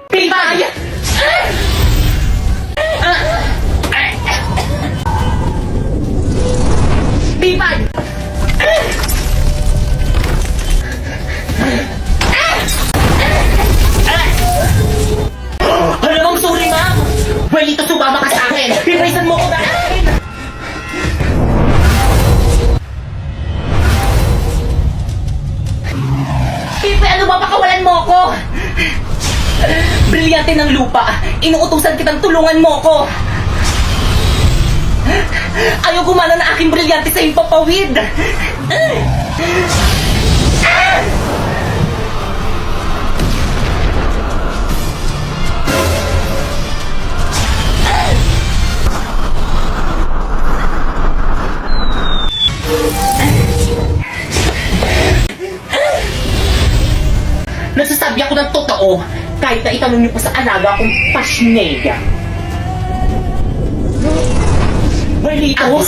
Pipay! Pipay! Alam mong sorry, ma'am! Pwede ito sumama ka sa akin! Pinraisan mo ko dahil! Pipay, ano ba? Pakawalan mo ako! Brilyante ng lupa! Inuutusan kitang tulungan mo ko! Ayaw gumana na aking brilyante sa iyong papawid! Nagsasabi ako ng totoo kahit na itanong niyo pa sa alaga akong pasnega. Balito!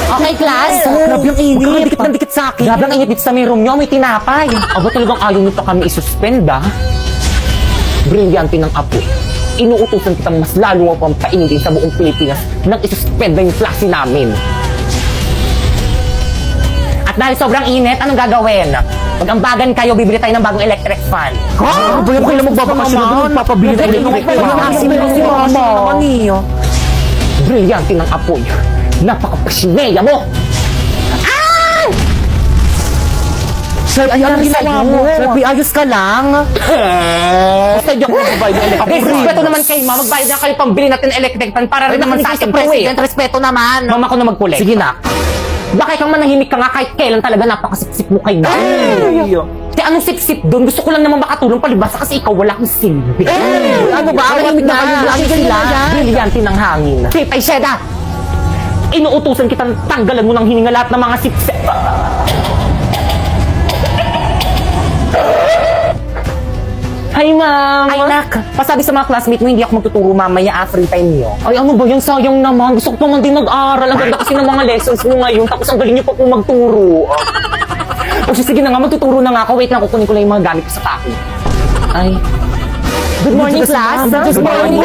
Okay, class. Grabe yung init. Huwag kang dikit ng dikit sa akin. Grabe ang init dito sa may room nyo, may tinapay. Aba talagang ayaw nito kami isuspend, ah. Brilyante ng apo. Inuutusan kitang mas lalo mo pang painitin sa buong Pilipinas nang isuspend na yung klase namin. At dahil sobrang init, anong gagawin? Pag-ambagan kayo, bibili tayo ng bagong electric fan. Ha? Ba yung kailan magbabakasyon na doon? Papabili ng electric fan. Si mama. Brilyante ng apoy. Napaka-pasneya mo! Sir, ayan ang ginawa mo. Sir, ayos ka lang. Basta di ako magbayad ng electric fan. Respeto naman kayo, ma. Magbayad na kayo pambili natin ng electric fan para rin naman sa akin. President, respeto naman. Mama ko na magkulit. Sige na. Baka ikaw manahimik ka nga kahit kailan talaga napakasipsip mo kayo na. Kaya anong sipsip doon? Gusto ko lang naman makatulong palibasa kasi ikaw wala kang silbi. Ano ba? Manahimik na kayo lagi sila. Brilyante ng hangin. Pipay, Sheda. Inuutusan kitang tanggalan mo ng hininga lahat ng mga sipsip. Hi, ma'am! Ay, nak. Pasabi sa mga classmate mo, hindi ako magtuturo mamaya free time nyo. Ay, ano ba yan? Sayang naman. Gusto ko pa man din mag-aral. Ang ganda kasi ng mga lessons mo ngayon. Tapos ang galing niyo pa po magturo. O sige na nga, magtuturo na nga ako. Wait lang, kukunin ko lang yung mga gamit ko sa taco. Ay. Good morning, class. Good morning,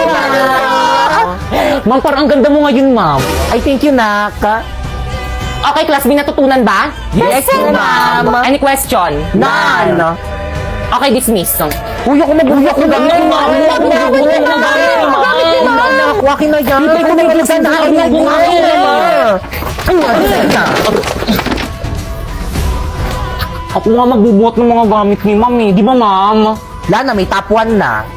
Ma'am, parang ang ganda mo ngayon, ma'am. Ay, thank you, nak. Okay, class, may natutunan ba? Yes, ma'am. Any question? None. Okay, dismiss. Uy, ako mabuyak ko lang. Akin na yan. Hindi ko na ilagay na akin na Ako nga magbubuhat ng mga gamit ni ma'am eh. Di ba, ma'am? Lana, may top 1 na.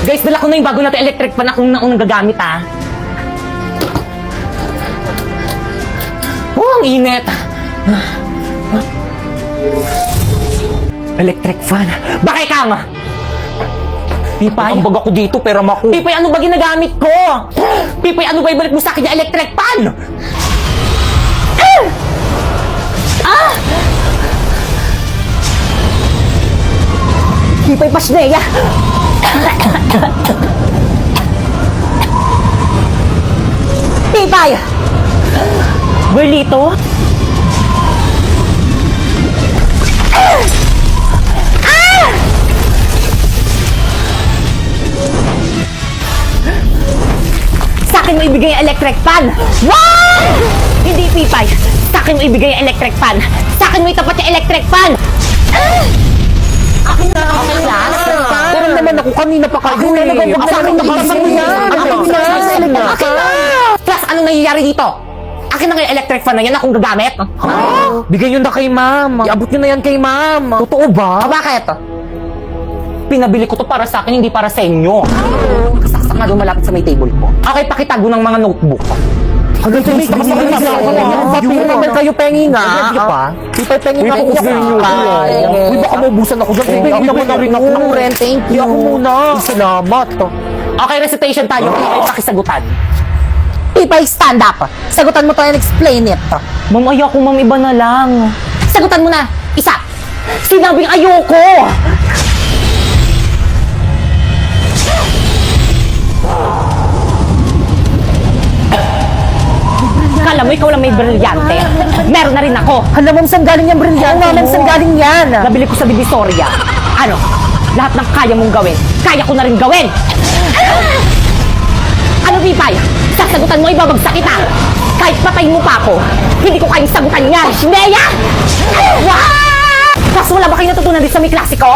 Guys, dala ko na yung bago natin electric pan akong naunang gagamit, ah. Oh, ang init. Electric fan. Bakit kang? Pipay. Ang baga ko dito, pero maku. Pipay, ano ba ginagamit ko? Pipay, ano ba ibalik mo sa akin yung electric fan? Pipay, pasneya. Pipay! Berlito? Sa akin mo ibigay ang electric fan! Wow! Hindi, Pipay. Sa akin mo ibigay ang electric fan. Sa akin mo itapat yung electric fan! Akin na ako ng last. Pero naman ako kanina pa kayo eh. Akin na! Plus, anong nangyayari dito? Akin na nga yung electric fan na yan, akong gagamit. Bigay nyo na kay ma'am. Iabot nyo na yan kay ma'am. Totoo ba? Bakit? Pinabili ko to para sa akin, hindi para sa inyo. Kasaksak nga doon malapit sa may table ko. Okay, pakitago ng mga notebook. Hanggang sa may Hindi naman kayo pengi nga. Pipay pengi Uy, nga focus ako. din yun. Uy, baka maubusan ako dyan. Pengi naman na rin ako. Thank you. Ako muna. Salamat. Okay, recitation tayo. Ay, pakisagutan. Pipay, stand up. Sagutan mo to and explain it. Ma'am, ayoko, ma'am, iba na lang. Sagutan mo na. Isa. Sinabing ayoko! Kala mo ikaw lang may brilyante. Meron na rin ako. Alam mo, saan galing yung brilyante mo? Alam, saan galing yan? Nabili ko sa Divisoria. Ano? Lahat ng kaya mong gawin, kaya ko na rin gawin. Ano, Pipay? Sasagutan mo, ibabagsak kita. Kahit patayin mo pa ako, hindi ko kayang sagutan yan. Shineya! Wow! Kaso wala ba kayo natutunan din sa may klase ko?